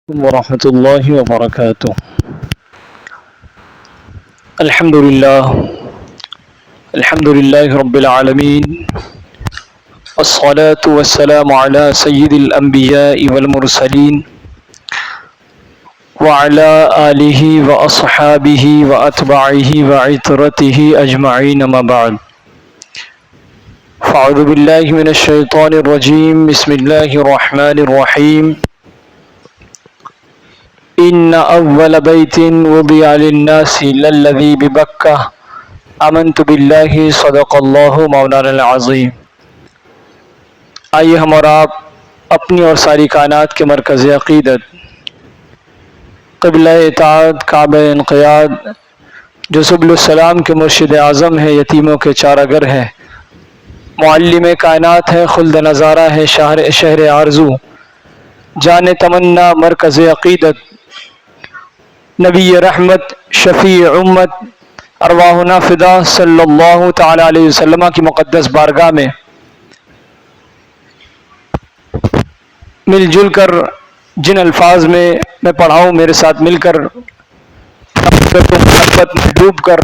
ورحمۃ اللہ وبرکاتہ۔ الحمد للہ رب العالمین، والصلاة والسلام علی سید الانبیاء والمرسلین وعلی آلہ واصحابہ واتباعہ وعترتہ اجمعین، اما بعد، فاعوذ باللہ من الشیطان الرجیم، بسم اللہ الرحمن الرحیم۔ ان اول بیت وضع للناس للذی ببکہ آمنت باللہ صدق اللہ مولانا العظیم۔ آئیے ہم اور آپ اپنی اور ساری کائنات کے مرکز عقیدت، قبلہ اطاعت، کعبہ انقیاد، جو سبل السلام کے مرشد اعظم ہے، یتیموں کے چارہ گر ہے، معلم کائنات ہے، خلد نظارہ ہے، شہر آرزو، جان تمنا، مرکز عقیدت، نبی رحمت، شفیع امت، ارواحنا فدا صلی اللہ تعالی علیہ وسلم کی مقدس بارگاہ میں مل جل کر جن الفاظ میں پڑھا ہوں، میرے ساتھ مل کر محبت میں ڈوب کر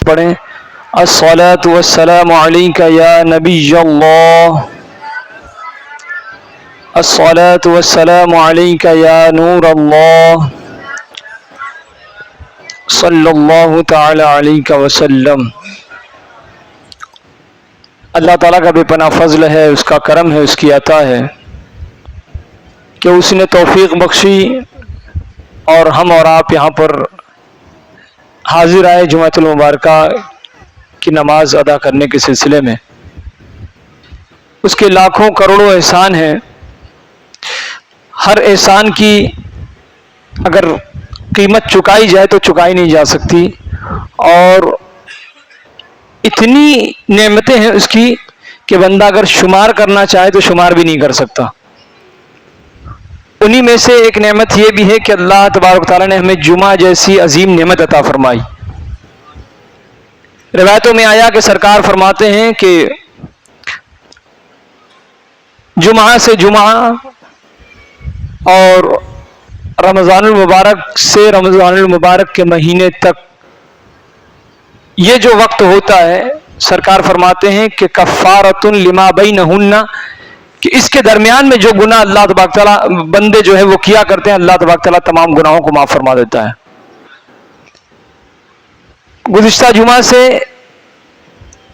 پڑھیں۔ الصلاۃ والسلام علیک یا نبی اللہ، الصلاۃ والسلام علیک یا نور اللہ، صلی اللہ تعالی علیہ وسلم۔ اللہ تعالیٰ کا بے پناہ فضل ہے، اس کا کرم ہے، اس کی عطا ہے کہ اس نے توفیق بخشی اور ہم اور آپ یہاں پر حاضر آئے جمعۃ المبارکہ کی نماز ادا کرنے کے سلسلے میں۔ اس کے لاکھوں کروڑوں احسان ہیں، ہر احسان کی اگر قیمت چکائی جائے تو چکائی نہیں جا سکتی، اور اتنی نعمتیں ہیں اس کی کہ بندہ اگر شمار کرنا چاہے تو شمار بھی نہیں کر سکتا۔ انہی میں سے ایک نعمت یہ بھی ہے کہ اللہ تبارک تعالیٰ نے ہمیں جمعہ جیسی عظیم نعمت عطا فرمائی۔ روایتوں میں آیا کہ سرکار فرماتے ہیں کہ جمعہ سے جمعہ اور رمضان المبارک سے رمضان المبارک کے مہینے تک یہ جو وقت ہوتا ہے، سرکار فرماتے ہیں کہ کفارۃ لما بینہن، کہ اس کے درمیان میں جو گناہ اللہ تبارک تعالیٰ بندے جو ہے وہ کیا کرتے ہیں، اللہ تبارک تعالیٰ تمام گناہوں کو معاف فرما دیتا ہے۔ گزشتہ جمعہ سے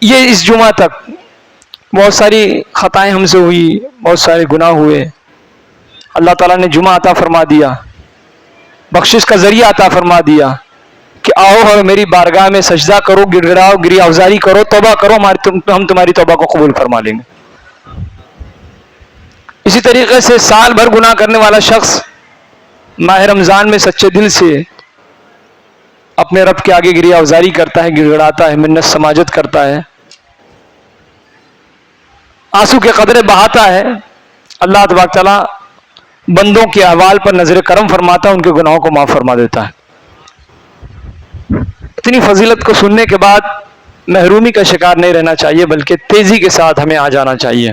یہ اس جمعہ تک بہت ساری خطائیں ہم سے ہوئی، بہت سارے گناہ ہوئے، اللہ تعالیٰ نے جمعہ عطا فرما دیا، بخشش کا ذریعہ عطا فرما دیا کہ آؤ اور میری بارگاہ میں سجدہ کرو، گڑ گڑاؤ، گریہ افزاری کرو، توبہ کرو، ہم تمہاری توبہ کو قبول فرما لیں گے۔ اسی طریقے سے سال بھر گناہ کرنے والا شخص ماہ رمضان میں سچے دل سے اپنے رب کے آگے گریہ افزاری کرتا ہے، گڑ گڑاتا ہے، منت سماجت کرتا ہے، آنسو کے قطرے بہاتا ہے، اللہ تبارک تعالیٰ بندوں کے احوال پر نظر کرم فرماتا ہے، ان کے گناہوں کو معاف فرما دیتا ہے۔ اتنی فضیلت کو سننے کے بعد محرومی کا شکار نہیں رہنا چاہیے، بلکہ تیزی کے ساتھ ہمیں آ جانا چاہیے۔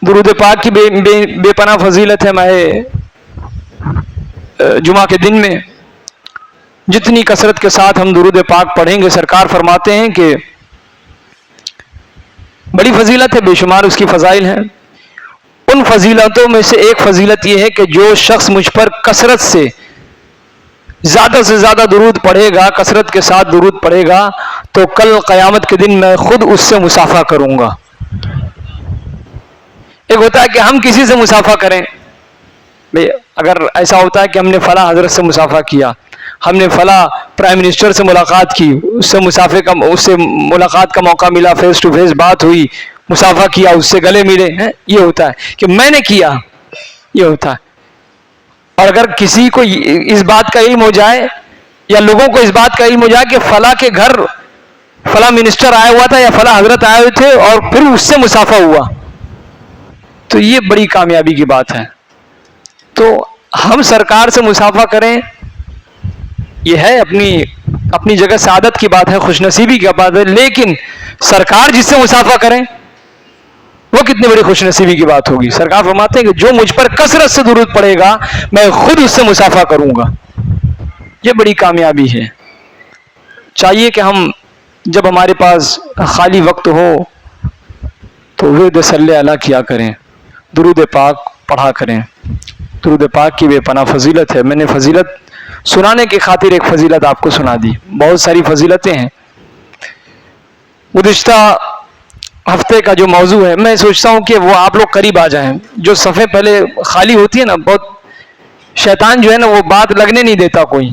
درود پاک کی بے پناہ فضیلت ہے۔ ماہ جمعہ کے دن میں جتنی کثرت کے ساتھ ہم درود پاک پڑھیں گے، سرکار فرماتے ہیں کہ بڑی فضیلت ہے، بے شمار اس کی فضائل ہیں۔ ان فضیلتوں میں سے ایک فضیلت یہ ہے کہ جو شخص مجھ پر کثرت سے زیادہ درود پڑھے گا، کثرت کے ساتھ درود پڑھے گا، تو کل قیامت کے دن میں خود اس سے مصافحہ کروں گا۔ ایک ہوتا ہے کہ ہم کسی سے مصافحہ کریں، اگر ایسا ہوتا ہے کہ ہم نے فلاں حضرت سے مصافحہ کیا، ہم نے فلاں پرائم منسٹر سے ملاقات کی، اس سے ملاقات کا موقع ملا، فیس ٹو فیس بات ہوئی، مصافحہ کیا، اس سے گلے ملے، یہ ہوتا ہے کہ میں نے کیا، یہ ہوتا ہے۔ اور اگر کسی کو اس بات کا علم ہو جائے، یا لوگوں کو اس بات کا علم ہو جائے کہ فلاں کے گھر فلاں منسٹر آیا ہوا تھا یا فلاں حضرت آئے ہوئے تھے اور پھر اس سے مصافحہ ہوا، تو یہ بڑی کامیابی کی بات ہے. تو ہم سرکار سے مصافحہ کریں، یہ ہے اپنی جگہ سعادت کی بات ہے، خوش نصیبی کی بات ہے، لیکن سرکار جس سے مصافحہ کریں وہ کتنی بڑی خوش نصیبی کی بات ہوگی. سرکار فرماتے ہیں کہ جو مجھ پر کثرت سے درود پڑے گا میں خود اس سے مصافحہ کروں گا. یہ بڑی کامیابی ہے. چاہیے کہ ہم جب ہمارے پاس خالی وقت ہو تو ورد صلی اللہ کیا کریں، درود پاک پڑھا کریں. درود پاک کی بے پناہ فضیلت ہے. میں نے فضیلت سنانے کی خاطر ایک فضیلت آپ کو سنا دی. بہت ساری فضیلتیں ہیں. گزشتہ ہفتے کا جو موضوع ہے میں سوچتا ہوں کہ وہ آپ لوگ قریب آ جائیں. جو صفحے پہلے خالی ہوتی ہے نا، بہت شیطان جو ہے نا وہ بات لگنے نہیں دیتا کوئی.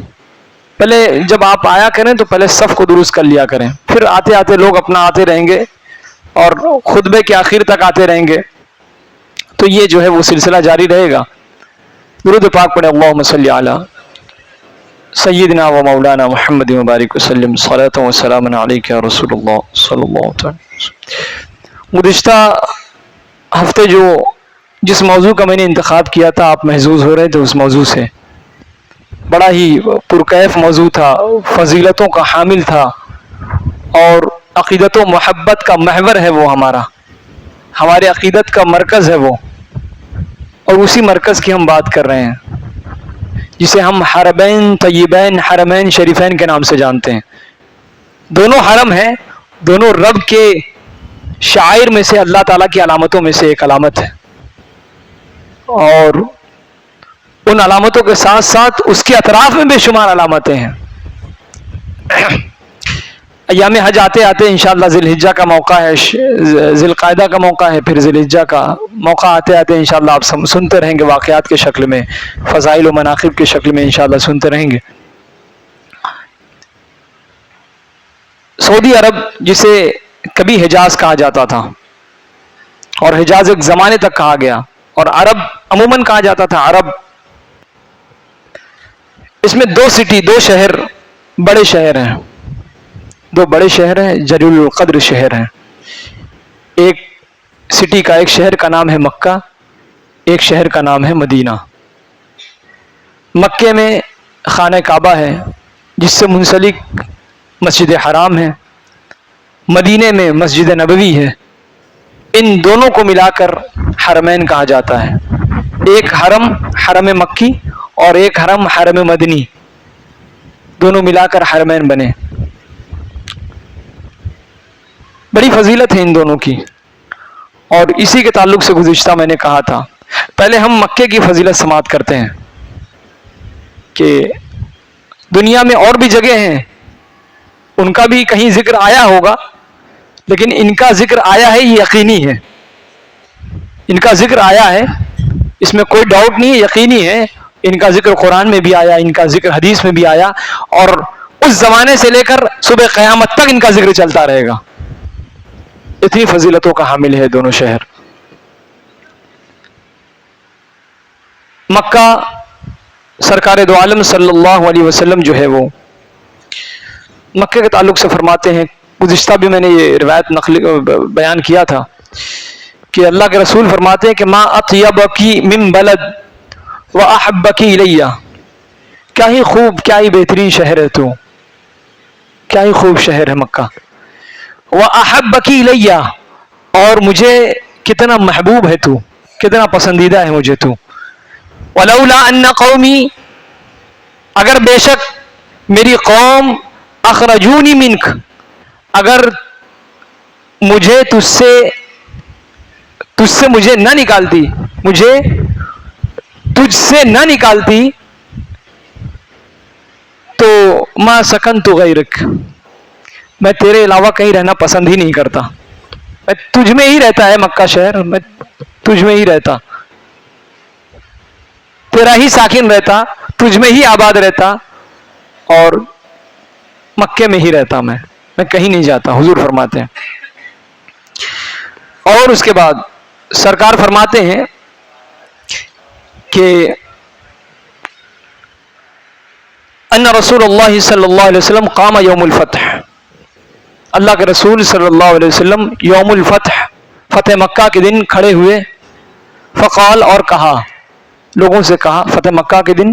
پہلے جب آپ آیا کریں تو پہلے صف کو درست کر لیا کریں، پھر آتے آتے لوگ اپنا آتے رہیں گے اور خطبے کے آخر تک آتے رہیں گے. تو یہ جو ہے وہ سلسلہ جاری رہے گا. درود پاک پڑھیں. اللہم صلی علی سیدنا و مولانا محمد مبارک وسلم صلاۃ و سلام علیک یا رسول اللہ صلی اللہ علیہ وسلم. گزشتہ ہفتے جس موضوع کا میں نے انتخاب کیا تھا آپ محظوظ ہو رہے تھے اس موضوع سے. بڑا ہی پرکیف موضوع تھا، فضیلتوں کا حامل تھا، اور عقیدت و محبت کا محور ہے وہ ہمارے عقیدت کا مرکز ہے وہ. اور اسی مرکز کی ہم بات کر رہے ہیں جسے ہم حرمین طیبین حرمین شریفین کے نام سے جانتے ہیں. دونوں حرم ہیں، دونوں رب کے شعائر میں سے، اللہ تعالیٰ کی علامتوں میں سے ایک علامت ہے. اور ان علامتوں کے ساتھ ساتھ اس کے اطراف میں بے شمار علامتیں ہیں. ایام حج آتے آتے انشاءاللہ ذی الحجہ کا موقع ہے، ذی القعدہ کا موقع ہے، پھر ذی الحجہ کا موقع آتے آتے انشاءاللہ آپ سنتے رہیں گے، واقعات کے شکل میں، فضائل و مناقب کے شکل میں انشاءاللہ سنتے رہیں گے. سعودی عرب جسے کبھی حجاز کہا جاتا تھا، اور حجاز ایک زمانے تک کہا گیا، اور عرب عموماً کہا جاتا تھا عرب. اس میں دو شہر بڑے شہر ہیں، دو بڑے شہر ہیں، جلیل القدر شہر ہیں. ایک سٹی کا، ایک شہر کا نام ہے مکہ، ایک شہر کا نام ہے مدینہ. مکے میں خانہ کعبہ ہے جس سے منسلک مسجد حرام ہے، مدینے میں مسجد نبوی ہے. ان دونوں کو ملا کر حرمین کہا جاتا ہے. ایک حرم مکی اور ایک حرم مدنی، دونوں ملا کر حرمین بنے. بڑی فضیلت ہے ان دونوں کی. اور اسی کے تعلق سے گزشتہ میں نے کہا تھا پہلے ہم مکے کی فضیلت سماعت کرتے ہیں کہ دنیا میں اور بھی جگہ ہیں، ان کا بھی کہیں ذکر آیا ہوگا، لیکن ان کا ذکر آیا ہے یہ یقینی ہے. ان کا ذکر آیا ہے، اس میں کوئی ڈاؤٹ نہیں ہے، یقینی ہے. ان کا ذکر قرآن میں بھی آیا، ان کا ذکر حدیث میں بھی آیا، اور اس زمانے سے لے کر صبح قیامت تک ان کا ذکر چلتا رہے گا. اتنی فضیلتوں کا حامل ہے دونوں شہر. مکہ سرکار دو عالم صلی اللہ علیہ وسلم جو ہے وہ مکے کے تعلق سے فرماتے ہیں، گزشتہ بھی میں نے یہ روایت بیان کیا تھا کہ اللہ کے رسول فرماتے ہیں کہ ما اطیبکی من بلد واحبکی الیہ، کیا ہی خوب، کیا ہی بہترین شہر ہے تو، کیا ہی خوب شہر ہے مکہ. واحبکی الیہ، اور مجھے کتنا محبوب ہے تو، کتنا پسندیدہ ہے مجھے تو. ولولا ان قومی، اگر بے شک میری قوم اخرجونی منک، اگر مجھے تجھ سے مجھے نہ نکالتی، مجھے تجھ سے نہ نکالتی تو ما سکنت غیرک، میں تیرے علاوہ کہیں رہنا پسند ہی نہیں کرتا. میں تجھ میں ہی رہتا ہے مکہ شہر، میں تجھ میں ہی رہتا، تیرا ہی ساکن رہتا، تجھ میں ہی آباد رہتا، اور مکے میں ہی رہتا، میں کہیں نہیں جاتا. حضور فرماتے ہیں. اور اس کے بعد سرکار فرماتے ہیں کہ ان رسول اللہ صلی اللہ علیہ وسلم قام یوم الفتح، اللہ کے رسول صلی اللہ علیہ وسلم یوم الفتح، فتح مکہ کے دن کھڑے ہوئے. فقال اور کہا، لوگوں سے کہا فتح مکہ کے دن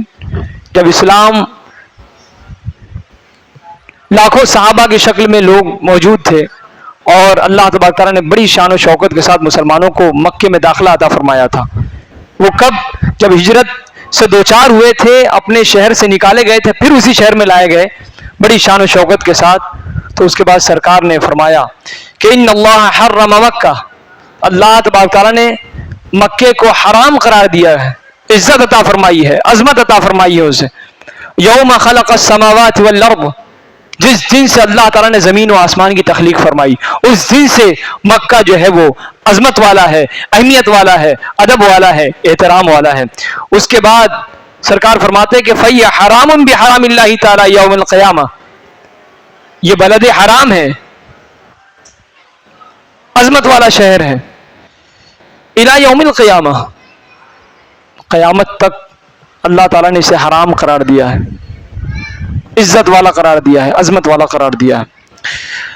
جب اسلام لاکھوں صحابہ کی شکل میں لوگ موجود تھے اور اللہ تبارک تعالیٰ نے بڑی شان و شوکت کے ساتھ مسلمانوں کو مکے میں داخلہ عطا فرمایا تھا، وہ کب؟ جب ہجرت سے دوچار ہوئے تھے، اپنے شہر سے نکالے گئے تھے، پھر اسی شہر میں لائے گئے بڑی شان و شوکت کے ساتھ. تو اس کے بعد سرکار نے فرمایا کہ ان اللہ حرم مکہ، اللہ تبارک تعالیٰ نے مکے کو حرام قرار دیا ہے، عزت عطا فرمائی ہے، عظمت عطا فرمائی ہے اسے. یوم خلق السماوات والارض، جس دن سے اللہ تعالیٰ نے زمین و آسمان کی تخلیق فرمائی، اس دن سے مکہ جو ہے وہ عظمت والا ہے، اہمیت والا ہے، ادب والا ہے، احترام والا ہے. اس کے بعد سرکار فرماتے ہیں کہ فَيَّ حَرَامٌ بِحَرَامِ اللَّهِ تَعَالَى يَوْمَ الْقِيَامَةِ، یہ بلد حرام ہے، عظمت والا شہر ہے، اِلَى يَوْمِ الْقِيَامَةِ، قیامت تک اللہ تعالیٰ نے اسے حرام قرار دیا ہے، عزت والا قرار دیا ہے، عظمت والا قرار دیا ہے.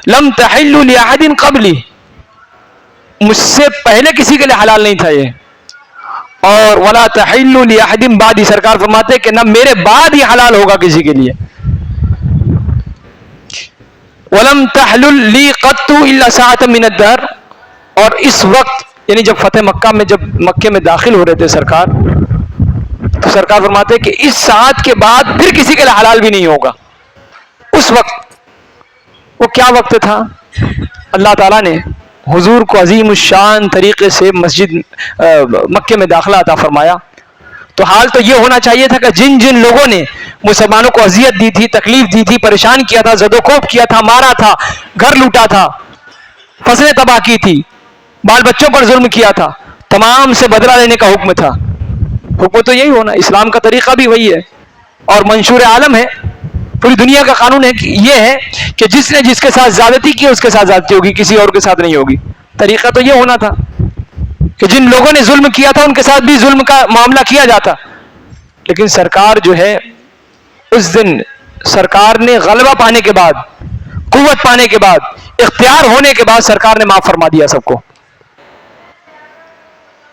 لم تحل لأحد قبلی، مجھ سے پہلے کسی کے لیے حلال نہیں تھا یہ، اور ولا تحل لأحد بعدی، سرکار فرماتے کہ نہ میرے بعد یہ حلال ہوگا کسی کے لیے. ولم تحلل لی قط الا ساعة من الدهر، اور اس وقت یعنی جب فتح مکہ میں جب مکے میں داخل ہو رہے تھے سرکار، تو سرکار فرماتے کہ اس ساعت کے بعد پھر کسی کے لیے حلال بھی نہیں ہوگا. اس وقت وہ کیا وقت تھا؟ اللہ تعالیٰ نے حضور کو عظیم الشان طریقے سے مسجد مکے میں داخلہ عطا فرمایا. تو حال تو یہ ہونا چاہیے تھا کہ جن جن لوگوں نے مسلمانوں کو اذیت دی تھی، تکلیف دی تھی، پریشان کیا تھا، زد و کوب کیا تھا، مارا تھا، گھر لوٹا تھا، فصلیں تباہ کی تھی، بال بچوں پر ظلم کیا تھا، تمام سے بدلہ لینے کا حکم تھا. حکم تو یہی ہونا، اسلام کا طریقہ بھی وہی ہے اور منشور عالم ہے، پوری دنیا کا قانون ہے کہ یہ ہے کہ جس نے جس کے ساتھ زیادتی کی اس کے ساتھ زیادتی ہوگی، کسی اور کے ساتھ نہیں ہوگی. طریقہ تو یہ ہونا تھا کہ جن لوگوں نے ظلم کیا تھا ان کے ساتھ بھی ظلم کا معاملہ کیا جاتا. لیکن سرکار جو ہے اس دن سرکار نے غلبہ پانے کے بعد، قوت پانے کے بعد، اختیار ہونے کے بعد سرکار نے معاف فرما دیا سب کو.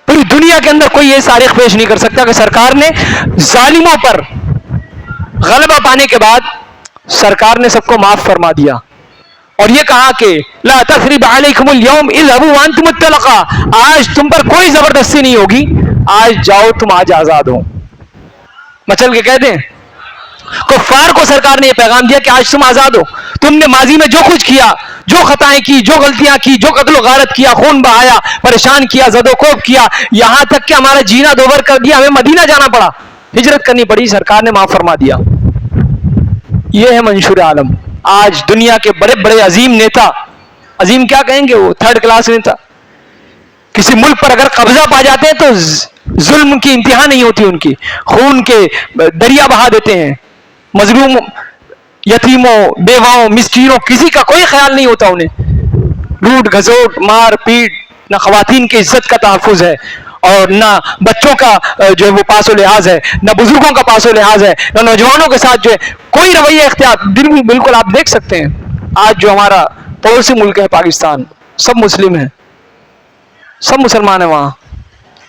پوری دنیا کے اندر کوئی یہ تاریخ پیش نہیں کر سکتا کہ سرکار نے ظالموں پر غلبہ پانے کے بعد سرکار نے سب کو معاف فرما دیا اور یہ کہا کہ لا تثریب علیکم اليوم اذهبوا وانتم الطلقاء، آج تم پر کوئی زبردستی نہیں ہوگی، آج جاؤ تم آج آزاد ہو. مچل کے کہتے ہیں کفار کو سرکار نے یہ پیغام دیا کہ آج تم آزاد ہو، تم نے ماضی میں جو کچھ کیا، جو خطائیں کی، جو غلطیاں کی، جو قتل و غارت کیا، خون بہایا، پریشان کیا، زد و کوب کیا، یہاں تک کہ ہمارا جینا دوبر کر دیا، ہمیں مدینہ جانا پڑا، ہجرت کرنی پڑی، سرکار نے معاف فرما دیا. یہ ہے منشور عالم. آج دنیا کے بڑے بڑے عظیم نیتا، عظیم کیا کہیں گے، وہ تھرڈ کلاس نیتا، کسی ملک پر اگر قبضہ پا جاتے ہیں تو ظلم کی انتہا نہیں ہوتی، ان کی خون کے دریا بہا دیتے ہیں، مظلوم یتیموں، بیواؤں، مسکینوں، کسی کا کوئی خیال نہیں ہوتا انہیں، لوٹ گھسوٹ، مار پیٹ، نہ خواتین کی عزت کا تحفظ ہے اور نہ بچوں کا جو ہے وہ پاس و لحاظ ہے، نہ بزرگوں کا پاس و لحاظ ہے، نہ نوجوانوں کے ساتھ جو ہے کوئی رویہ اختیار. بالکل آپ دیکھ سکتے ہیں آج جو ہمارا پڑوسی ملک ہے پاکستان، سب مسلم ہیں، سب مسلمان ہیں وہاں،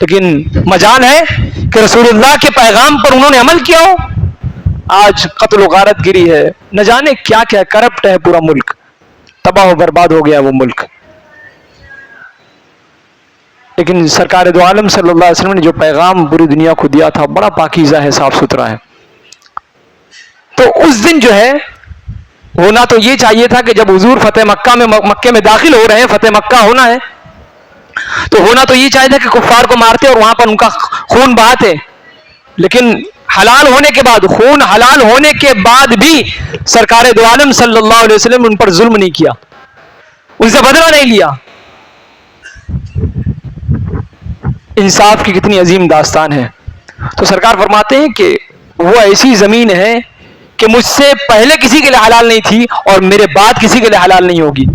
لیکن مجال ہے کہ رسول اللہ کے پیغام پر انہوں نے عمل کیا ہو. آج قتل و غارت گری ہے، نہ جانے کیا کیا، کرپٹ ہے پورا ملک، تباہ و برباد ہو گیا وہ ملک. لیکن سرکار دو عالم صلی اللہ علیہ وسلم نے جو پیغام پوری دنیا کو دیا تھا بڑا پاکیزہ ہے، صاف ستھرا ہے. تو اس دن جو ہے ہونا تو یہ چاہیے تھا کہ جب حضور فتح مکہ میں داخل ہو رہے ہیں، فتح مکہ ہونا ہے، تو ہونا تو یہ چاہیے تھا کہ کفار کو مارتے اور وہاں پر ان کا خون بہاتے. لیکن حلال ہونے کے بعد، خون حلال ہونے کے بعد بھی سرکار دو عالم صلی اللہ علیہ وسلم ان پر ظلم نہیں کیا، ان سے بدلہ نہیں لیا. انصاف کی کتنی عظیم داستان ہے. تو سرکار فرماتے ہیں کہ وہ ایسی زمین ہے کہ مجھ سے پہلے کسی کے لیے حلال نہیں تھی اور میرے بعد کسی کے لیے حلال نہیں ہوگی.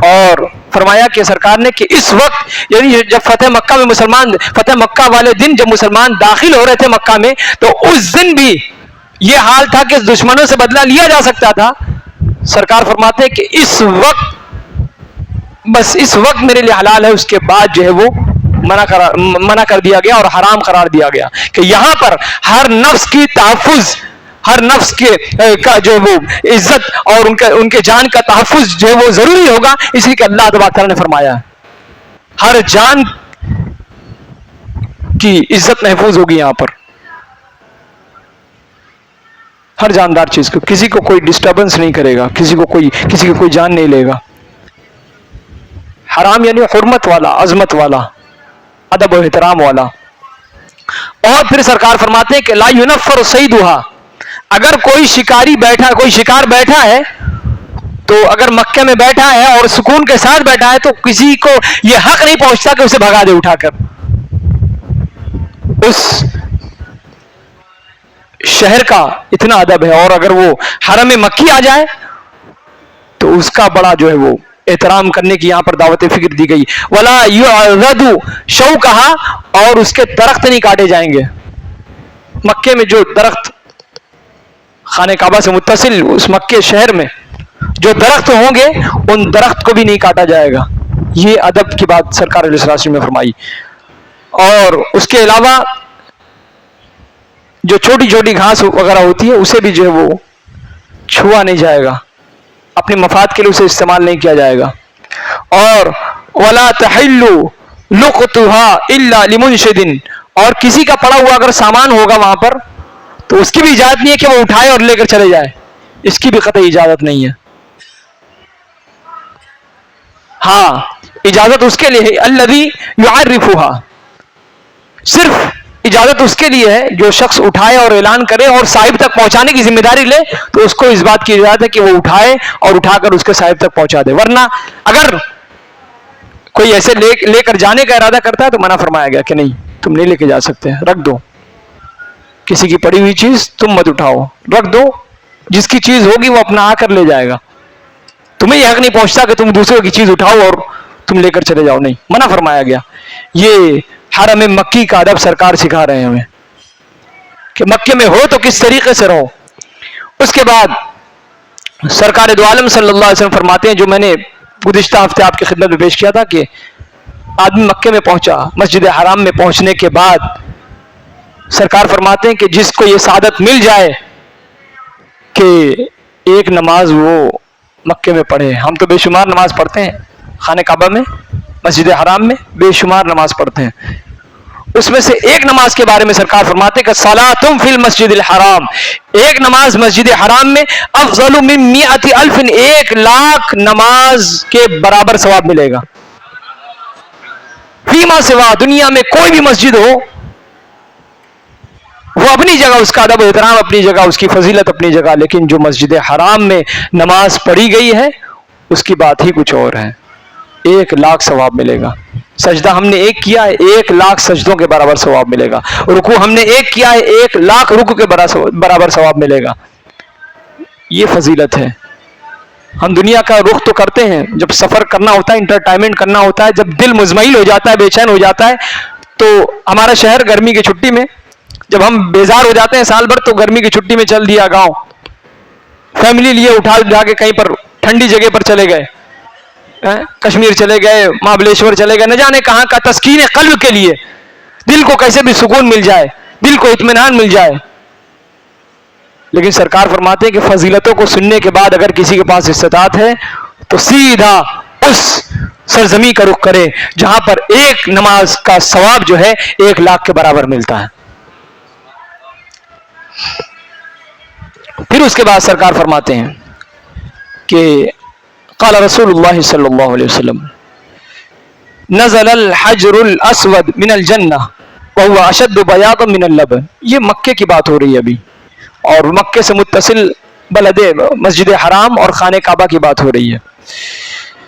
اور فرمایا کہ سرکار نے کہ اس وقت یعنی جب فتح مکہ میں مسلمان، فتح مکہ والے دن جب مسلمان داخل ہو رہے تھے مکہ میں، تو اس دن بھی یہ حال تھا کہ دشمنوں سے بدلہ لیا جا سکتا تھا. سرکار فرماتے ہیں کہ اس وقت، بس اس وقت میرے لیے حلال ہے، اس کے بعد جو ہے وہ منع کر دیا گیا اور حرام قرار دیا گیا کہ یہاں پر ہر نفس کی تحفظ، ہر نفس کا جو وہ عزت اور ان کے جان کا تحفظ جو ہے وہ ضروری ہوگا، اسی کہ اللہ تبارک تعالیٰ نے فرمایا ہر جان کی عزت محفوظ ہوگی یہاں پر، ہر جاندار چیز کو، کسی کو کوئی ڈسٹربنس نہیں کرے گا، کسی کی کوئی جان نہیں لے گا۔ حرام یعنی حرمت والا، عظمت والا، ادب و احترام والا۔ اور پھر سرکار فرماتے ہیں کہ لا ينفر صیدها، اگر کوئی شکار بیٹھا ہے تو اگر مکے میں بیٹھا ہے اور سکون کے ساتھ بیٹھا ہے تو کسی کو یہ حق نہیں پہنچتا کہ اسے بھگا دے اٹھا کر۔ اس شہر کا اتنا ادب ہے، اور اگر وہ حرم مکی آ جائے تو اس کا بڑا جو ہے وہ احترام کرنے کی یہاں پر دعوت فکر دی گئی۔ ولا يعضد شوكها، اور اس کے درخت نہیں کاٹے جائیں گے۔ مکے میں جو درخت خانہ کعبہ سے متصل اس مکے شہر میں جو درخت ہوں گے ان درخت کو بھی نہیں کاٹا جائے گا۔ یہ ادب کی بات سرکار علیہ السلام نے فرمائی۔ اور اس کے علاوہ جو چھوٹی چھوٹی گھاس وغیرہ ہوتی ہے اسے بھی جو ہے وہ چھوا نہیں جائے گا، اپنے مفاد کے لیے اسے استعمال نہیں کیا جائے گا۔ اور ولا تحل لقطها الا لمنشد، اور کسی کا پڑا ہوا اگر سامان ہوگا وہاں پر تو اس کی بھی اجازت نہیں ہے کہ وہ اٹھائے اور لے کر چلے جائے، اس کی بھی قطعی اجازت نہیں ہے۔ ہاں اجازت اس کے لیے ہے الذی یعرفها، صرف اجازت اس کے لیے ہے جو شخص اٹھائے اور اعلان کرے اور صاحب تک پہنچانے کی ذمہ داری لے، تو اس کو اس بات کی اجازت ہے کہ وہ اٹھائے اور اٹھا کر اس کے صاحب تک پہنچا دے۔ ورنہ اگر کوئی ایسے لے کر جانے کا ارادہ کرتا ہے تو منع فرمایا گیا کہ نہیں تم نہیں لے کے جا سکتے، رکھ دو، کسی کی پڑی ہوئی چیز تم مت اٹھاؤ، رکھ دو، جس کی چیز ہوگی وہ اپنا آ کر لے جائے گا، تمہیں یہ حق نہیں پہنچتا کہ تم دوسروں کی چیز اٹھاؤ اور تم لے کر چلے جاؤ، نہیں، منع فرمایا گیا۔ یہ حرم مکی کا ادب سرکار سکھا رہے ہیں ہمیں کہ مکے میں ہو تو کس طریقے سے رہو۔ اس کے بعد سرکار دو عالم صلی اللہ علیہ وسلم فرماتے ہیں، جو میں نے گزشتہ ہفتے آپ کی خدمت میں پیش کیا تھا، کہ آدمی مکے میں پہنچا، مسجد حرام میں پہنچنے کے بعد سرکار فرماتے ہیں کہ جس کو یہ سعادت مل جائے کہ ایک نماز وہ مکے میں پڑھے، ہم تو بے شمار نماز پڑھتے ہیں خانہ کعبہ میں، مسجد حرام میں بے شمار نماز پڑھتے ہیں، اس میں سے ایک نماز کے بارے میں سرکار فرماتے ہیں کہ صلاتم فی المسجد الحرام، ایک نماز مسجد حرام میں افضل من 100,000، 1,00,000 نماز کے برابر ثواب ملے گا۔ فیما سوا، دنیا میں کوئی بھی مسجد ہو وہ اپنی جگہ، اس کا ادب و احترام اپنی جگہ، اس کی فضیلت اپنی جگہ، لیکن جو مسجد حرام میں نماز پڑھی گئی ہے اس کی بات ہی کچھ اور ہے، 1,00,000 ثواب ملے گا۔ سجدہ ہم نے ایک کیا ہے، 1,00,000 سجدوں کے برابر ثواب ملے گا۔ رکوع ہم نے ایک کیا ہے، 1,00,000 رکوع کے برابر ثواب ملے گا۔ یہ فضیلت ہے۔ ہم دنیا کا رخ تو کرتے ہیں، جب سفر کرنا ہوتا ہے، انٹرٹینمنٹ کرنا ہوتا ہے، جب دل مزمحل ہو جاتا ہے، بے چین ہو جاتا ہے، تو ہمارا شہر گرمی کی چھٹی میں جب ہم بیزار ہو جاتے ہیں سال بھر، تو گرمی کی چھٹی میں چل دیا گاؤں، فیملی لیے اٹھا جا کے کہیں پر ٹھنڈی جگہ پر چلے گئے، کشمیر چلے گئے، مہابلیشور چلے گئے، نہ جانے کہاں کا، تسکین قلب کے لیے، دل کو کیسے بھی سکون مل جائے، دل کو اطمینان مل جائے۔ لیکن سرکار فرماتے ہیں کہ فضیلتوں کو سننے کے بعد اگر کسی کے پاس استطاعت ہے تو سیدھا اس سرزمین کا رخ کرے جہاں پر ایک نماز کا ثواب جو ہے 1,00,000 کے برابر ملتا ہے۔ پھر اس کے بعد سرکار فرماتے ہیں کہ قال رسول اللہ صلی اللہ علیہ وسلم نزل الحجر الاسود من الجنہ وهو اشد بیاضا من اللبن۔ یہ مکے کی بات ہو رہی ہے ابھی، اور مکے سے متصل بلد مسجد حرام اور خانہ کعبہ کی بات ہو رہی ہے۔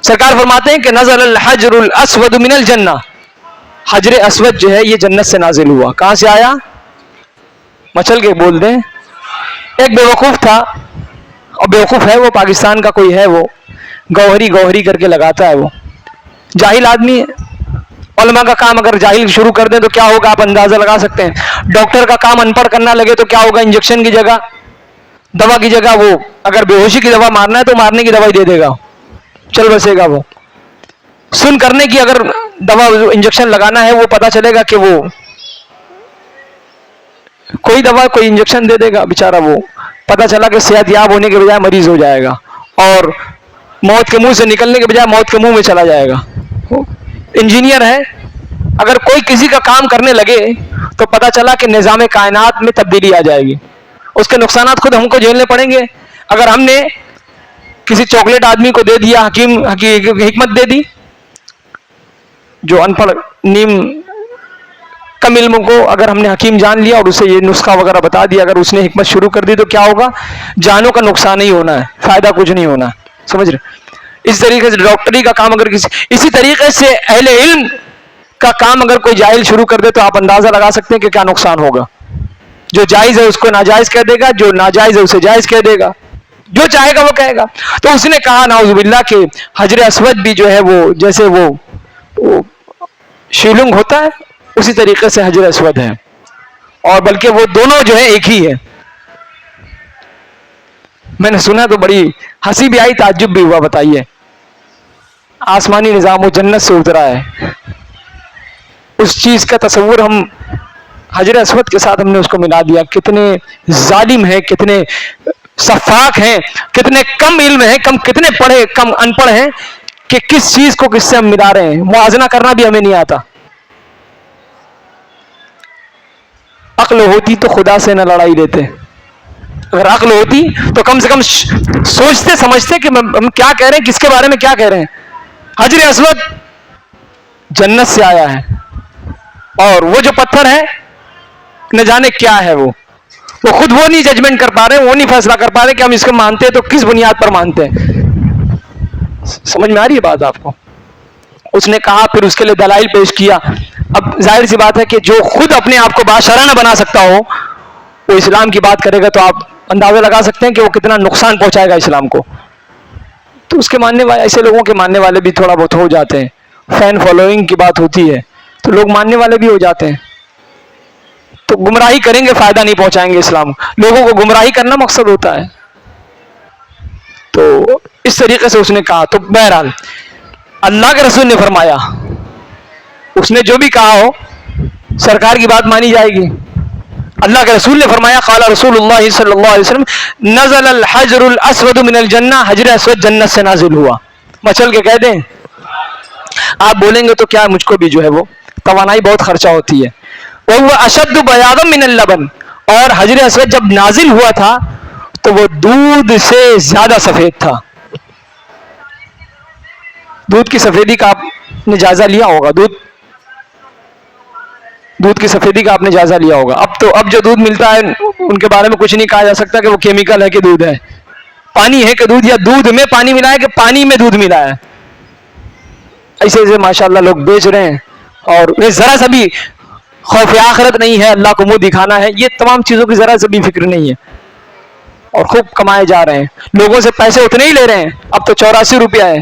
سرکار فرماتے ہیں کہ نزل الحجر الاسود من الجنہ، حجر اسود جو ہے یہ جنت سے نازل ہوا۔ کہاں سے آیا؟ مچل کے بول دیں۔ ایک بیوقوف تھا، اور بیوقوف ہے وہ، پاکستان کا کوئی ہے، وہ گوہری کر کے لگاتا ہے، وہ جاہل آدمی ہے۔ علماء کا کام اگر جاہل شروع کر دیں تو کیا ہوگا آپ اندازہ لگا سکتے ہیں۔ ڈاکٹر کا کام ان پڑھ کرنا لگے تو کیا ہوگا، انجیکشن کی جگہ، دوا کی جگہ وہ اگر بے ہوشی کی دوا مارنا ہے تو مارنے کی دوائی دے دے گا، چل بسے گا وہ۔ سن کرنے کی اگر دوا انجیکشن لگانا ہے وہ پتا چلے گا کہ وہ کوئی دوا کوئی انجیکشن دے دے گا، بیچارہ وہ پتا چلا کہ صحت یاب ہونے کے بجائے مریض ہو جائے گا اور موت کے منہ سے نکلنے کے بجائے موت کے منہ میں چلا جائے گا۔ انجینئر ہے، اگر کوئی کسی کا کام کرنے لگے تو پتا چلا کہ نظام کائنات میں تبدیلی آ جائے گی، اس کے نقصانات خود ہم کو جھیلنے پڑیں گے۔ اگر ہم نے کسی چاکلیٹ آدمی کو دے دیا، حکمت دے دی، جو ان پڑھ نیم کم علم کو اگر ہم نے حکیم جان لیا اور اسے یہ نسخہ وغیرہ بتا دیا، اگر اس نے حکمت شروع کر دی تو کیا ہوگا؟ جانوں کا نقصان ہی ہونا ہے، فائدہ کچھ نہیں ہونا ہے، سمجھ رہے؟ اس طریقے سے ڈاکٹری کا کام اگر اسی طریقے سے اہل علم کا کام اگر کوئی جاہل شروع کر دے تو آپ اندازہ لگا سکتے ہیں کہ کیا نقصان ہوگا۔ جو جائز ہے اس کو ناجائز کہہ دے گا، جو ناجائز ہے اسے جائز کہہ دے گا، جو چاہے گا وہ کہے گا۔ تو اس نے کہا نعوذ باللہ کہ حجر اسود بھی جو ہے وہ جیسے وہ شیلنگ ہوتا ہے اسی طریقے سے حجر اسود ہے، اور بلکہ وہ دونوں جو ہے ایک ہی ہے۔ میں نے سنا تو بڑی ہنسی بھی آئی، تعجب بھی ہوا۔ بتائیے، آسمانی نظام و جنت سے اترا ہے، اس چیز کا تصور ہم حجر اسود کے ساتھ ہم نے اس کو ملا دیا۔ کتنے ظالم ہیں، کتنے سفاک ہیں، کتنے کم علم ہیں، کتنے پڑھے کم ان پڑھ ہیں کہ کس چیز کو کس سے ہم ملا رہے ہیں، موازنہ کرنا بھی ہمیں نہیں آتا۔ عقل ہوتی تو خدا سے نہ لڑائی لیتے، اگر عقل ہوتی تو کم سے کم سوچتے سمجھتے کہ ہم کیا کہہ رہے ہیں، کس کے بارے میں کیا کہہ رہے ہیں۔ حجر اسود جنت سے آیا ہے، اور وہ جو پتھر ہے نہ جانے کیا ہے، وہ خود وہ نہیں ججمنٹ کر پا رہے، وہ نہیں فیصلہ کر پا رہے کہ ہم اس کو مانتے ہیں تو کس بنیاد پر مانتے ہیں۔ سمجھ میں آ رہی ہے بات آپ کو؟ اس نے کہا، پھر اس کے لیے دلائل پیش کیا۔ اب ظاہر سی بات ہے کہ جو خود اپنے آپ کو باشرہ نہ بنا سکتا ہو وہ اسلام کی بات کرے گا تو آپ اندازہ لگا سکتے ہیں کہ وہ کتنا نقصان پہنچائے گا اسلام کو۔ تو اس کے ماننے والے، ایسے لوگوں کے ماننے والے بھی تھوڑا بہت ہو جاتے ہیں، فین فالوئنگ کی بات ہوتی ہے تو لوگ ماننے والے بھی ہو جاتے ہیں، تو گمراہی کریں گے، فائدہ نہیں پہنچائیں گے اسلام کو۔ لوگوں کو گمراہی کرنا مقصد ہوتا ہے۔ تو اس طریقے سے اس نے کہا۔ تو بہرحال اللہ کے رسول نے فرمایا، اس نے جو بھی کہا ہو سرکار کی بات مانی جائے گی۔ اللہ کے رسول نے فرمایا، قال رسول اللہ صلی اللہ علیہ وسلم، نزل الحجر الاسود من الجنہ، حجر اسود جنت سے نازل ہوا۔ مچل کے کہہ دیں، آپ بولیں گے تو کیا مجھ کو بھی جو ہے وہ توانائی بہت خرچہ ہوتی ہے۔ وَهُوَ أَشَدُّ بَيَاضًا مِنَ اللَّبَنِ، اور حجر اسود جب نازل ہوا تھا تو وہ دودھ سے زیادہ سفید تھا۔ دودھ کی سفیدی کا آپ نے جائزہ لیا ہوگا، دودھ کی سفیدی کا آپ نے جائزہ لیا ہوگا۔ اب جو دودھ ملتا ہے ان کے بارے میں کچھ نہیں کہا جا سکتا کہ وہ کیمیکل ہے کہ دودھ ہے، پانی ہے کہ دودھ، یا دودھ میں پانی ملا ہے کہ پانی میں دودھ ملا ہے۔ ایسے ایسے ماشاءاللہ لوگ بیچ رہے ہیں اور انہیں ذرا سا بھی خوف آخرت نہیں ہے، اللہ کو منہ دکھانا ہے، یہ تمام چیزوں کی ذرا سے بھی فکر نہیں ہے، اور خوب کمائے جا رہے ہیں۔ لوگوں سے پیسے اتنے ہی لے رہے ہیں، اب تو 84 روپیہ ہے،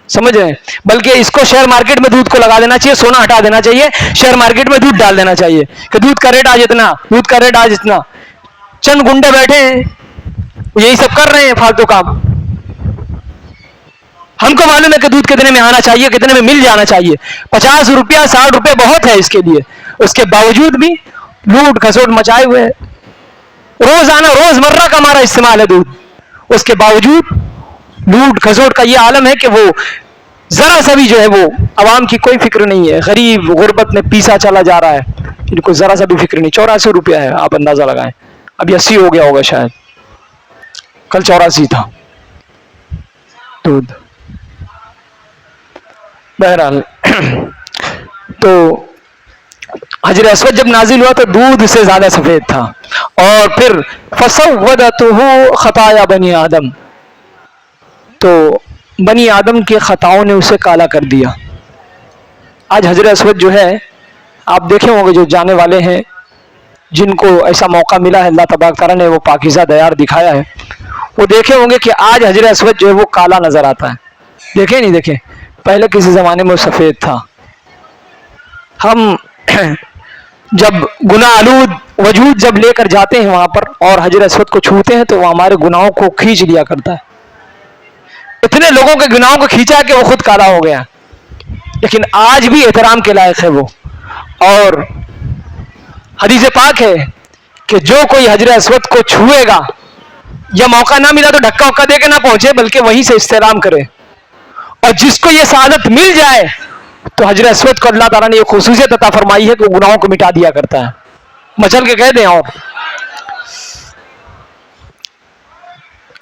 سمجھ رہے ہیں؟ بلکہ اس کو شیئر مارکیٹ میں دودھ کو لگا دینا چاہیے، سونا ہٹا دینا چاہیے، شیئر مارکیٹ میں دودھ ڈال دینا چاہیے کہ دودھ کا ریٹ آج اتنا، دودھ کا ریٹ آج اتنا۔ چند گنڈے بیٹھے ہیں یہی سب کر رہے ہیں فالتو کام۔ ہم کو معلوم ہے کہ دودھ کتنے میں آنا چاہیے، کتنے میں مل جانا چاہیے، 50 روپیہ 60 روپے بہت ہے اس کے لیے، اس کے باوجود بھی لوٹ کھسوٹ مچائے ہوئے، روزانہ روزمرہ کا ہمارا استعمال ہے دودھ، اس کے باوجود لوٹ کھسوٹ کا یہ عالم ہے کہ وہ ذرا سا بھی جو ہے وہ عوام کی کوئی فکر نہیں ہے، غریب غربت میں پیسا چلا جا رہا ہے، ان کو ذرا سا بھی فکر نہیں۔ 84 روپیہ ہے، آپ اندازہ لگائیں، ابھی 80 ہو گیا ہوگا شاید، کل 84 تھا دودھ۔ بہرحال تو حجر اسود جب نازل ہوا تو دودھ سے زیادہ سفید تھا، اور پھر فسودته خطایا بنی آدم، تو بنی آدم کے خطاؤں نے اسے کالا کر دیا۔ آج حجر اسود جو ہے، آپ دیکھے ہوں گے جو جانے والے ہیں جن کو ایسا موقع ملا ہے، اللہ تبارک تعالیٰ نے وہ پاکیزہ دیار دکھایا ہے، وہ دیکھے ہوں گے کہ آج حجر اسود جو ہے وہ کالا نظر آتا ہے۔ دیکھے نہیں دیکھے؟ پہلے کسی زمانے میں وہ سفید تھا۔ ہم جب گناہ آلود وجود جب لے کر جاتے ہیں وہاں پر اور حجر اسود کو چھوتے ہیں تو وہ ہمارے گناہوں کو کھینچ لیا کرتا ہے۔ اتنے لوگوں کے گناہوں کو کھینچا کہ وہ خود کالا ہو گیا، لیکن آج بھی احترام کے لائق ہے وہ. اور حدیث پاک ہے کہ جو کوئی حجر اسود کو چھوئے گا یا موقع نہ ملا تو دھکا وکا دے کے نہ پہنچے بلکہ وہیں سے استلام کرے, اور جس کو یہ سعادت مل جائے تو حجر اسود کو اللہ تعالیٰ نے یہ خصوصیت عطا فرمائی ہے کہ وہ گناہوں کو مٹا دیا کرتا ہے. مچل کے کہہ دیں. اور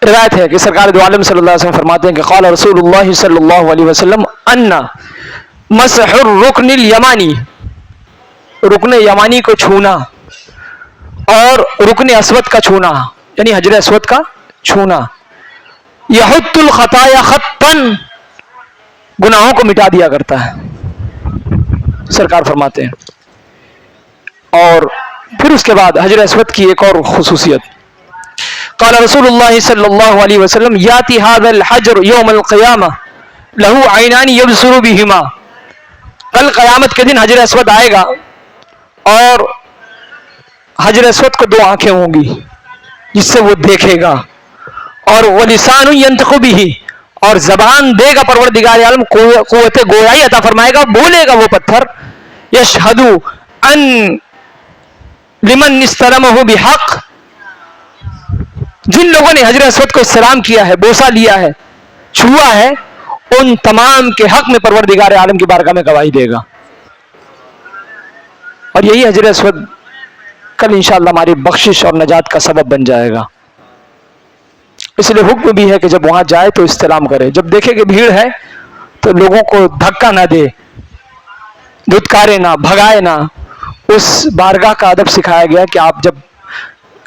روایت ہے کہ سرکار دو عالم صلی اللہ علیہ وسلم فرماتے ہیں کہ قال رسول اللہ صلی اللہ علیہ وسلم ان مسح الرکن الیمانی, رکن یمانی کو چھونا اور رکن اسود کا چھونا یعنی حجر اسود کا چھونا, یحط الخطایا خطا, گناہوں کو مٹا دیا کرتا ہے سرکار فرماتے ہیں. اور پھر اس کے بعد حجر اسود کی ایک اور خصوصیت, قال رسول اللہ صلی اللہ علیہ وسلم یاتی هذا الحجر یوم القیامہ له عینان یبصر بہما, کل قیامت کے دن حجر اسود آئے گا اور حجر اسود کو 2 آنکھیں ہوں گی جس سے وہ دیکھے گا, اور ولسان ینطق بہ, اور زبان دے گا پروردگار عالم قوت گویائی عطا فرمائے گا, بولے گا وہ پتھر یشہد ان لمن استلمہ بحق, جن لوگوں نے حجر اسود کو استلام کیا ہے, بوسہ لیا ہے, چھوا ہے, ان تمام کے حق میں پروردگار عالم کی بارگاہ میں گواہی دے گا. اور یہی حجر اسود کل انشاءاللہ ہماری بخشش اور نجات کا سبب بن جائے گا. اس لیے حکم بھی ہے کہ جب وہاں جائے تو استلام کرے, جب دیکھے کہ بھیڑ ہے تو لوگوں کو دھکا نہ دے, دھتکارے نہ, بھگائے نہ. اس بارگاہ کا ادب سکھایا گیا کہ آپ جب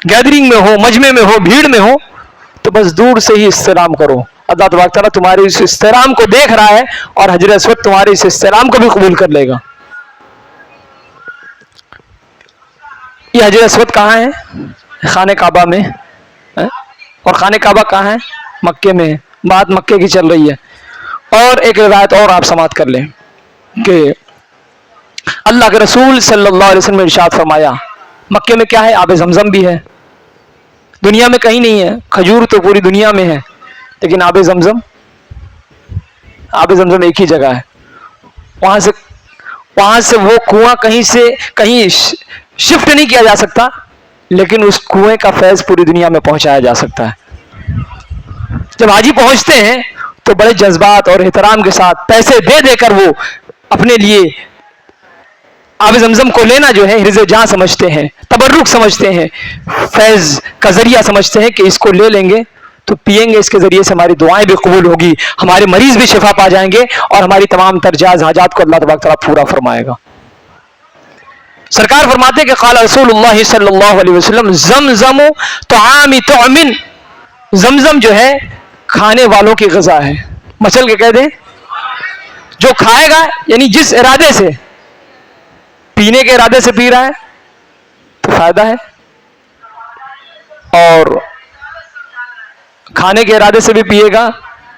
گیدرنگ میں ہو, مجمع میں ہو, بھیڑ میں ہو تو بس دور سے ہی استلام کرو. اللہ تبارک تعالیٰ تمہارے اس استلام کو دیکھ رہا ہے اور حجر اسود تمہارے اس استلام کو بھی قبول کر لے گا. یہ حجر اسود کہاں ہے؟ خانہ کعبہ میں. اور خانہ کعبہ کہاں ہے؟ مکے میں. بات مکے کی چل رہی ہے. اور ایک روایت اور آپ سماعت کر لیں کہ اللہ کے رسول صلی اللہ علیہ وسلم نے ارشاد فرمایا, مکے میں کیا ہے؟ آب زمزم بھی ہے, دنیا میں کہیں نہیں ہے. کھجور تو پوری دنیا میں ہے لیکن آب زمزم ایک ہی جگہ ہے. وہاں سے وہ کنواں کہیں شفٹ نہیں کیا جا سکتا, لیکن اس کنویں کا فیض پوری دنیا میں پہنچایا جا سکتا ہے. جب حاجی پہنچتے ہیں تو بڑے جذبات اور احترام کے ساتھ پیسے دے دے کر وہ اپنے لیے آب زمزم کو لینا جو ہے حرز جاں سمجھتے ہیں, تبرک سمجھتے ہیں, فیض کا ذریعہ سمجھتے ہیں کہ اس کو لے لیں گے تو پیئیں گے, اس کے ذریعے سے ہماری دعائیں بھی قبول ہوگی, ہمارے مریض بھی شفا پا جائیں گے اور ہماری تمام جائز حاجات کو اللہ تبارک تعالیٰ پورا فرمائے گا. سرکار فرماتے کہ قال رسول اللہ صلی اللہ علیہ وسلم زمزم طعام طعم, زمزم جو ہے کھانے والوں کی غذا ہے. مچل کے کہہ دیں, جو کھائے گا یعنی جس ارادے سے, پینے کے ارادے سے پی رہا ہے تو فائدہ ہے, اور کھانے کے ارادے سے بھی پیے گا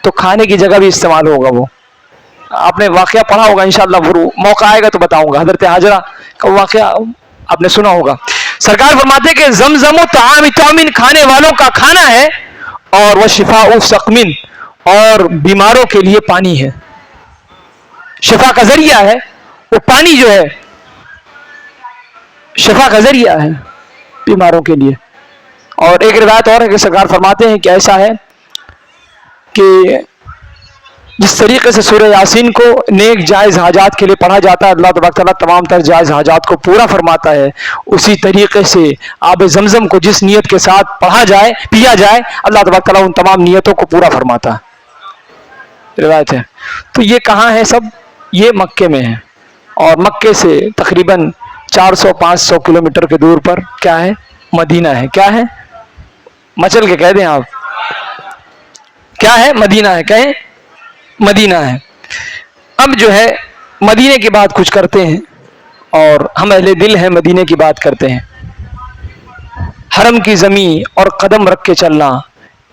تو کھانے کی جگہ بھی استعمال ہوگا. وہ آپ نے واقعہ پڑھا ہوگا انشاءاللہ, موقع آئے گا تو بتاؤں گا. حضرت حاجرہ کا واقعہ آپ نے سنا ہوگا. سرکار فرماتے کہ زمزم طعام طعم, کھانے والوں کا کھانا ہے, اور وہ شفاء سقم, اور بیماروں کے لیے پانی ہے, شفا کا ذریعہ ہے. وہ پانی جو ہے شفا کا ذریعہ ہے بیماروں کے لیے. اور ایک روایت اور ہے کہ سرکار فرماتے ہیں کہ ایسا ہے کہ جس طریقے سے سورہ یاسین کو نیک جائز حاجات کے لیے پڑھا جاتا ہے, اللہ تبارک تعالیٰ تمام تر جائز حاجات کو پورا فرماتا ہے, اسی طریقے سے آب زمزم کو جس نیت کے ساتھ پڑھا جائے, پیا جائے, اللہ تبارک تعالیٰ ان تمام نیتوں کو پورا فرماتا ہے. روایت ہے. تو یہ کہاں ہے سب؟ یہ مکے میں ہے, اور مکے سے تقریباً 400-500 کلومیٹر کے دور پر کیا ہے؟ مدینہ ہے. کیا ہے؟ مچل کے کہہ دیں آپ, کیا ہے؟ مدینہ ہے. کہیں مدینہ ہے. اب جو ہے مدینے کی بات کچھ کرتے ہیں, اور ہم اہل دل ہیں, مدینے کی بات کرتے ہیں. حرم کی زمین اور قدم رکھ کے چلنا,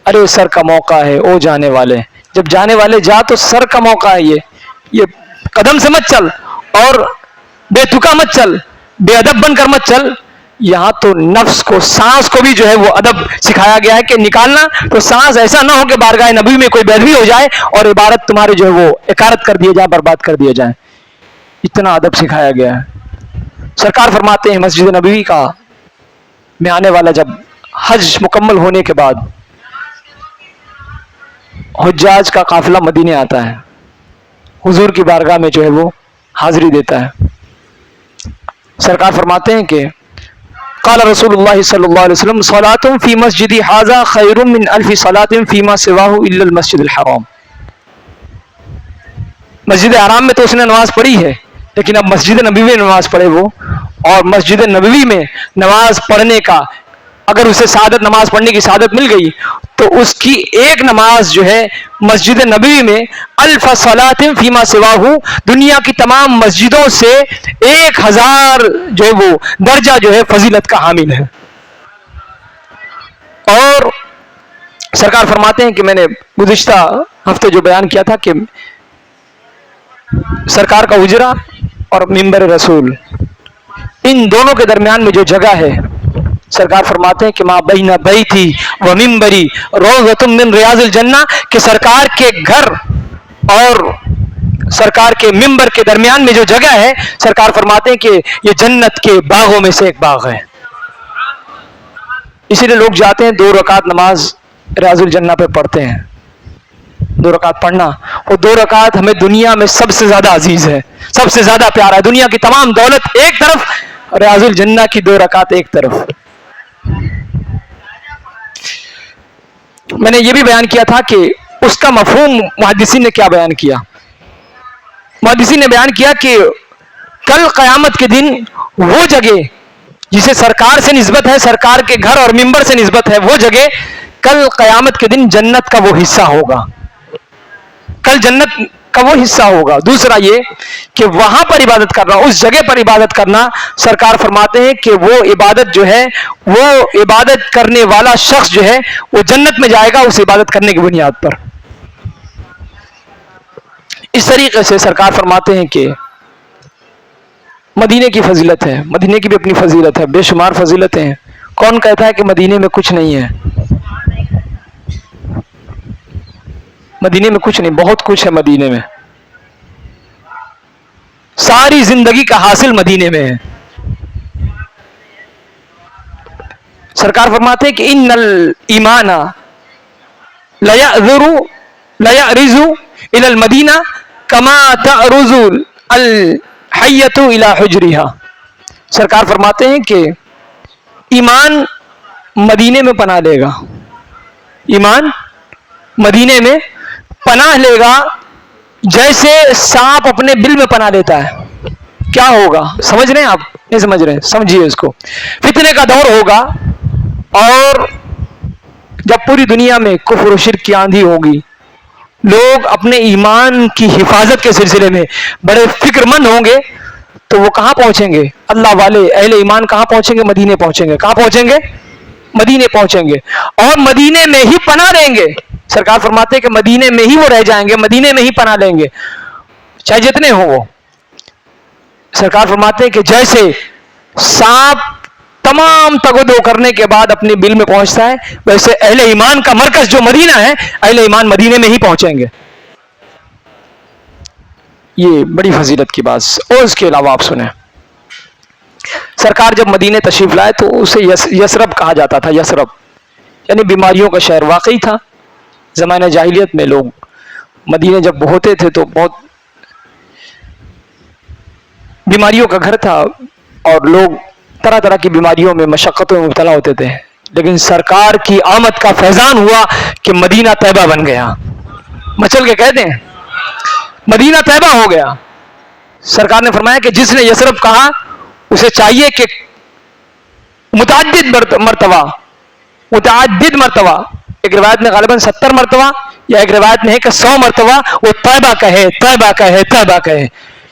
ارے سر کا موقع ہے او جانے والے. جب جانے والے جا تو سر کا موقع ہے. یہ قدم سے مت چل, اور بے تکا مت چل, بے ادب بن کر مت چل. یہاں تو نفس کو, سانس کو بھی جو ہے وہ ادب سکھایا گیا ہے کہ نکالنا تو سانس ایسا نہ ہو کہ بارگاہ نبی میں کوئی بے ادبی ہو جائے اور عبارت تمہارے جو ہے وہ اکارت کر دیے جائیں, برباد کر دیے جائیں. اتنا ادب سکھایا گیا ہے۔ سرکار فرماتے ہیں مسجد نبوی کا میں آنے والا جب حج مکمل ہونے کے بعد حجاج کا قافلہ مدینے آتا ہے، حضور کی بارگاہ میں جو ہے وہ حاضری دیتا ہے۔ سرکار فرماتے ہیں کہ قال رسول اللہ صلی اللہ علیہ وسلم صلاۃ فی مسجدی ھذا خیر من الف صلاۃ فیما سواہ الا المسجد الحرام۔ مسجد حرام میں تو اس نے نماز پڑھی ہے، لیکن اب مسجد نبوی میں نماز پڑھے وہ، اور مسجد نبوی میں نماز پڑھنے کا اگر اسے سعادت نماز پڑھنے کی سعادت مل گئی تو اس کی ایک نماز جو ہے مسجد نبوی میں الف صلاۃ فیما سواہ، دنیا کی تمام مسجدوں سے 1000 جو ہے وہ درجہ جو ہے فضیلت کا حامل ہے۔ اور سرکار فرماتے ہیں کہ میں نے گزشتہ ہفتے جو بیان کیا تھا کہ سرکار کا حجرہ اور منبر رسول، ان دونوں کے درمیان میں جو جگہ ہے، سرکار فرماتے ہیں کہ ما بین بیتی و منبری روضۃ من ریاض الجنہ، کہ سرکار کے گھر اور سرکار کے منبر کے درمیان میں جو جگہ ہے، سرکار فرماتے ہیں کہ یہ جنت کے باغوں میں سے ایک باغ ہے۔ اسی لیے لوگ جاتے ہیں 2 رکعت نماز ریاض الجنہ پہ پڑھتے ہیں۔ 2 رکعت پڑھنا، وہ 2 رکعت ہمیں دنیا میں سب سے زیادہ عزیز ہے، سب سے زیادہ پیارا ہے۔ دنیا کی تمام دولت ایک طرف، ریاض الجنہ کی 2 رکعت ایک طرف۔ میں نے یہ بھی بیان کیا تھا کہ اس کا مفہوم محدثین نے کیا بیان کیا۔ محدثین نے بیان کیا کہ کل قیامت کے دن وہ جگہ جسے سرکار سے نسبت ہے، سرکار کے گھر اور منبر سے نسبت ہے، وہ جگہ کل قیامت کے دن جنت کا وہ حصہ ہوگا، کل جنت کا وہ حصہ ہوگا۔ دوسرا یہ کہ وہاں پر عبادت کرنا، اس جگہ پر عبادت کرنا، سرکار فرماتے ہیں کہ وہ عبادت جو ہے، وہ عبادت کرنے والا شخص جو ہے وہ جنت میں جائے گا اس عبادت کرنے کی بنیاد پر۔ اس طریقے سے سرکار فرماتے ہیں کہ مدینے کی فضیلت ہے، مدینے کی بھی اپنی فضیلت ہے، بے شمار فضیلتیں ہیں۔ کون کہتا ہے کہ مدینے میں کچھ نہیں ہے؟ مدینے میں کچھ نہیں، بہت کچھ ہے مدینے میں، ساری زندگی کا حاصل مدینے میں ہے۔ سرکار فرماتے ہیں کہ ان الایمان لیعرض الی المدینہ کما تعرض الحیۃ الی حجرها۔ سرکار فرماتے ہیں کہ ایمان مدینے میں پناہ لے گا، ایمان مدینے میں پناہ لے گا جیسے سانپ اپنے بل میں پناہ لیتا ہے۔ کیا ہوگا سمجھ رہے ہیں آپ؟ نہیں سمجھ رہے ہیں؟ سمجھیے اس کو۔ فتنے کا دور ہوگا، اور جب پوری دنیا میں کفر و شرک کی آندھی ہوگی، لوگ اپنے ایمان کی حفاظت کے سلسلے میں بڑے فکر مند ہوں گے، تو وہ کہاں پہنچیں گے؟ اللہ والے اہل ایمان کہاں پہنچیں گے؟ مدینے پہنچیں گے۔ کہاں پہنچیں گے؟ مدینے پہنچیں گے، اور مدینے میں ہی پناہ لیں گے۔ سرکار فرماتے ہیں کہ مدینے میں ہی وہ رہ جائیں گے، مدینے میں ہی پناہ لیں گے، چاہے جتنے ہوں وہ۔ سرکار فرماتے ہیں کہ جیسے سانپ تمام تگ و دو کرنے کے بعد اپنے بل میں پہنچتا ہے، ویسے اہل ایمان کا مرکز جو مدینہ ہے، اہل ایمان مدینے میں ہی پہنچیں گے۔ یہ بڑی فضیلت کی بات۔ اور اس کے علاوہ آپ سنیں، سرکار جب مدینے تشریف لائے تو اسے یثرب کہا جاتا تھا۔ یثرب یعنی بیماریوں کا شہر۔ واقعی تھا، زمانہ جاہلیت میں لوگ مدینے جب ہوتے تھے تو بہت بیماریوں کا گھر تھا، اور لوگ طرح طرح کی بیماریوں میں، مشقتوں میں مبتلا ہوتے تھے۔ لیکن سرکار کی آمد کا فیضان ہوا کہ مدینہ طیبہ بن گیا۔ مچل کے کہتے ہیں مدینہ طیبہ ہو گیا۔ سرکار نے فرمایا کہ جس نے یثرب کہا اسے چاہیے کہ متعدد مرتبہ، ایک روایت میں غالباً 70 مرتبہ، یا ایک روایت میں ہے کہ 100 مرتبہ وہ طیبہ کہے، طیبہ کہے، طیبہ کہے۔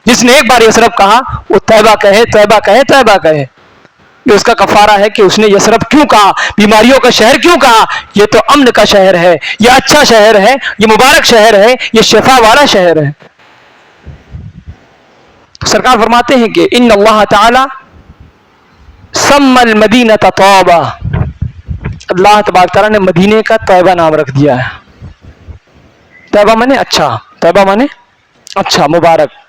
جس نے ایک بار یثرب کہا وہ طیبہ کہے، طیبہ کہے، طیبہ کہے۔ یہ اس کا کفارہ ہے کہ اس نے یثرب کیوں کہا، بیماریوں کا شہر کیوں کہا۔ یہ تو امن کا شہر ہے، یہ اچھا شہر ہے، یہ مبارک شہر ہے، یہ شفا والا شہر ہے۔ سرکار فرماتے ہیں کہ ان اللہ تعالی سمى المدینہ طیبہ، اللہ تبارک تعالیٰ نے مدینے کا طیبہ نام رکھ دیا ہے۔ طیبہ مانے اچھا، طیبہ مانے اچھا، مبارک۔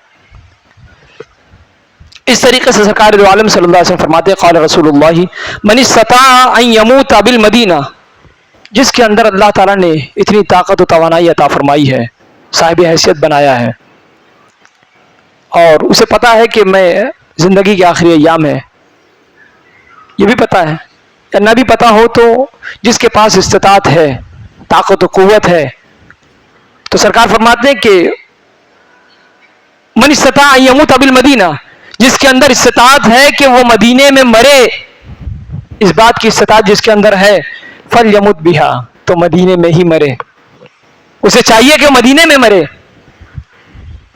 اس طریقے سے سرکار دو عالم صلی اللہ علیہ وسلم فرماتے ہیں قال رسول اللہ من استطاع ان يموت بالمدینہ، جس کے اندر اللہ تعالیٰ نے اتنی طاقت و توانائی عطا فرمائی ہے، صاحب حیثیت بنایا ہے، اور اسے پتا ہے کہ میں زندگی کے آخری ایام ہے، یہ بھی پتا ہے یا نہ بھی پتا ہو، تو جس کے پاس استطاعت ہے، طاقت و قوت ہے، تو سرکار فرماتے ہیں کہ من استطاع ان يموت بالمدینہ، جس کے اندر استطاعت ہے کہ وہ مدینے میں مرے، اس بات کی استطاعت جس کے اندر ہے، فلیمت بہا، تو مدینے میں ہی مرے، اسے چاہیے کہ وہ مدینے میں مرے۔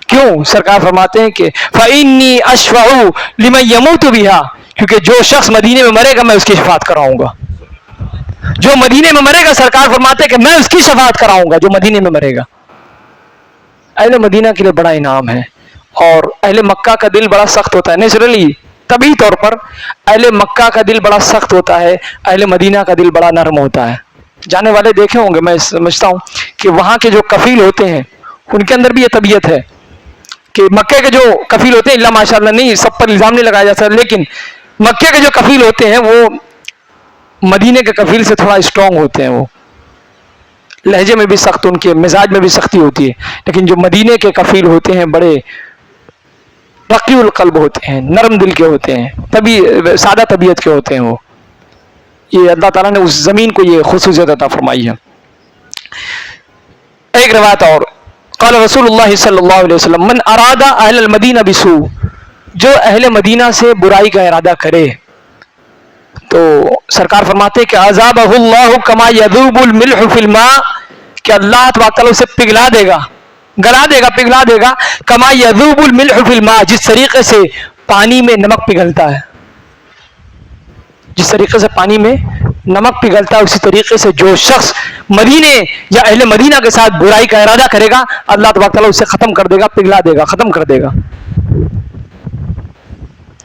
کیوں؟ سرکار فرماتے ہیں کہ فإنی اشفع لمن يموت بہا، کیونکہ جو شخص مدینے میں مرے گا میں اس کی شفاعت کراؤں گا، جو مدینے میں مرے گا سرکار فرماتے ہیں کہ میں اس کی شفاعت کراؤں گا، جو مدینے میں مرے گا۔ اہل مدینہ کے لیے بڑا انعام ہے، اور اہل مکہ کا دل بڑا سخت ہوتا ہے، نیچرلی طبعی طور پر اہل مکہ کا دل بڑا سخت ہوتا ہے، اہل مدینہ کا دل بڑا نرم ہوتا ہے۔ جانے والے دیکھے ہوں گے، میں سمجھتا ہوں کہ وہاں کے جو کفیل ہوتے ہیں ان کے اندر بھی یہ طبیعت ہے کہ مکے کے جو کفیل ہوتے ہیں، اللہ ماشاء اللہ نہیں، سب پر الزام نہیں لگایا جاتا، لیکن مکے کے جو کفیل ہوتے ہیں وہ مدینے کے کفیل سے تھوڑا اسٹرانگ ہوتے ہیں، وہ لہجے میں بھی سخت، ان کے مزاج میں بھی سختی ہوتی ہے، لیکن جو مدینے کے کفیل ہوتے ہیں بڑے رقیع القلب ہوتے ہیں، نرم دل کے ہوتے ہیں، تبھی سادہ طبیعت کے ہوتے ہیں، وہ یہ اللہ تعالیٰ نے اس زمین کو یہ خصوصیت عطا فرمائی ہے۔ ایک روایت اور، قال رسول اللہ صلی اللہ علیہ وسلم من اراد اہل المدینہ بسوء، جو اہل مدینہ سے برائی کا ارادہ کرے تو سرکار فرماتے کہ عذابہ اللہ کما یذوب الملح فی الماء، کہ اللہ تبارک تعالیٰ اسے پگھلا دے گا، گلا دے گا، پگھلا دے گا، کما یذوب الملح فی الماء، جس طریقے سے پانی میں نمک پگھلتا ہے، جس طریقے سے پانی میں نمک پگھلتا ہے، اسی طریقے سے جو شخص مدینے یا اہل مدینہ کے ساتھ برائی کا ارادہ کرے گا اللہ تبارک تعالیٰ اسے ختم کر دے گا، پگھلا دے گا، ختم کر دے گا۔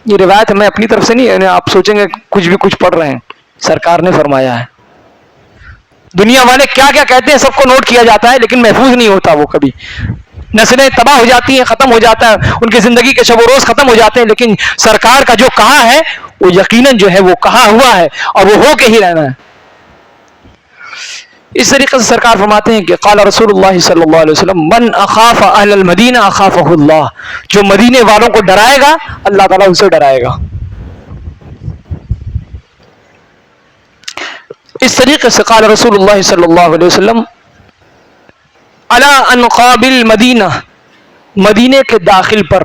یہ روایت میں اپنی طرف سے نہیں، یعنی آپ سوچیں گے کچھ بھی کچھ پڑھ رہے ہیں، سرکار نے فرمایا ہے۔ دنیا والے کیا کیا کہتے ہیں سب کو نوٹ کیا جاتا ہے، لیکن محفوظ نہیں ہوتا، وہ کبھی نسلیں تباہ ہو جاتی ہیں، ختم ہو جاتا ہے، ان کی زندگی کے شب و روز ختم ہو جاتے ہیں، لیکن سرکار کا جو کہا ہے وہ یقیناً جو ہے وہ کہا ہوا ہے اور وہ ہو کے ہی رہنا ہے۔ اس طریقے سے سرکار فرماتے ہیں کہ قال رسول اللہ صلی اللہ علیہ وسلم من اخاف اہل المدینہ اخافہ اللہ، جو مدینے والوں کو ڈرائے گا اللہ تعالیٰ اسے ڈرائے گا۔ اس طریقے سے قال رسول اللہ صلی اللہ علیہ وسلم علی انقاب المدینہ، مدینے کے داخل پر،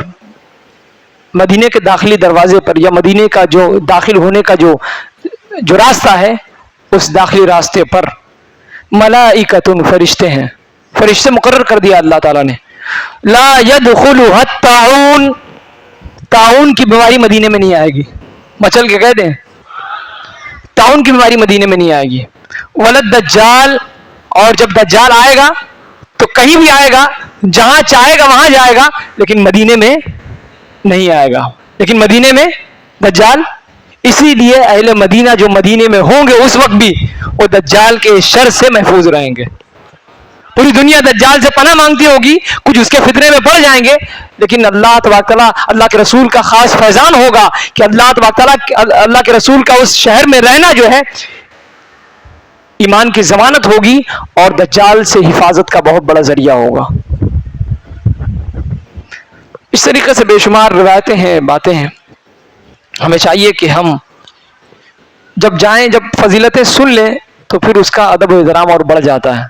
مدینے کے داخلی دروازے پر، یا مدینے کا جو داخل ہونے کا جو راستہ ہے اس داخلی راستے پر ملائکۃ، فرشتے ہیں، فرشتے مقرر کر دیا اللہ تعالیٰ نے، لا يدخلها الطاعون، طاعون کی بیماری مدینے میں نہیں آئے گی، مچل کے کہہ دیں طاعون کی بیماری مدینے میں نہیں آئے گی، ولد دجال، اور جب دجال آئے گا تو کہیں بھی آئے گا، جہاں چاہے گا وہاں جائے گا، لیکن مدینے میں نہیں آئے گا، لیکن مدینے میں دجال، اسی لیے اہل مدینہ جو مدینے میں ہوں گے اس وقت بھی وہ دجال کے شر سے محفوظ رہیں گے۔ پوری دنیا دجال سے پناہ مانگتی ہوگی، کچھ اس کے فتنے میں پڑ جائیں گے، لیکن اللہ تبارک تعالیٰ، اللہ کے رسول کا خاص فیضان ہوگا کہ اللہ تبارک تعالیٰ، اللہ کے رسول کا اس شہر میں رہنا جو ہے ایمان کی ضمانت ہوگی اور دجال سے حفاظت کا بہت بڑا ذریعہ ہوگا۔ اس طریقے سے بے شمار روایتیں ہیں، باتیں ہیں، ہمیں چاہیے کہ ہم جب جائیں، جب فضیلتیں سن لیں تو پھر اس کا ادب و احترام اور بڑھ جاتا ہے،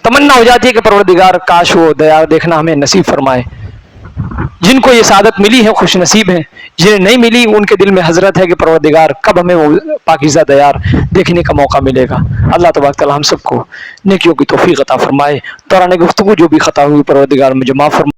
تمنا ہو جاتی ہے کہ پروردگار کاش وہ دیا دیکھنا ہمیں نصیب فرمائے۔ جن کو یہ سعادت ملی ہے خوش نصیب ہیں، جنہیں نہیں ملی ان کے دل میں حسرت ہے کہ پروردگار کب ہمیں وہ پاکیزہ دیار دیکھنے کا موقع ملے گا۔ اللہ تبارک تعالیٰ ہم سب کو نیکیوں کی توفیق عطا فرمائے۔ دوران گفتگو جو بھی خطا ہوئی پروردگار مجھے معاف فرمائے۔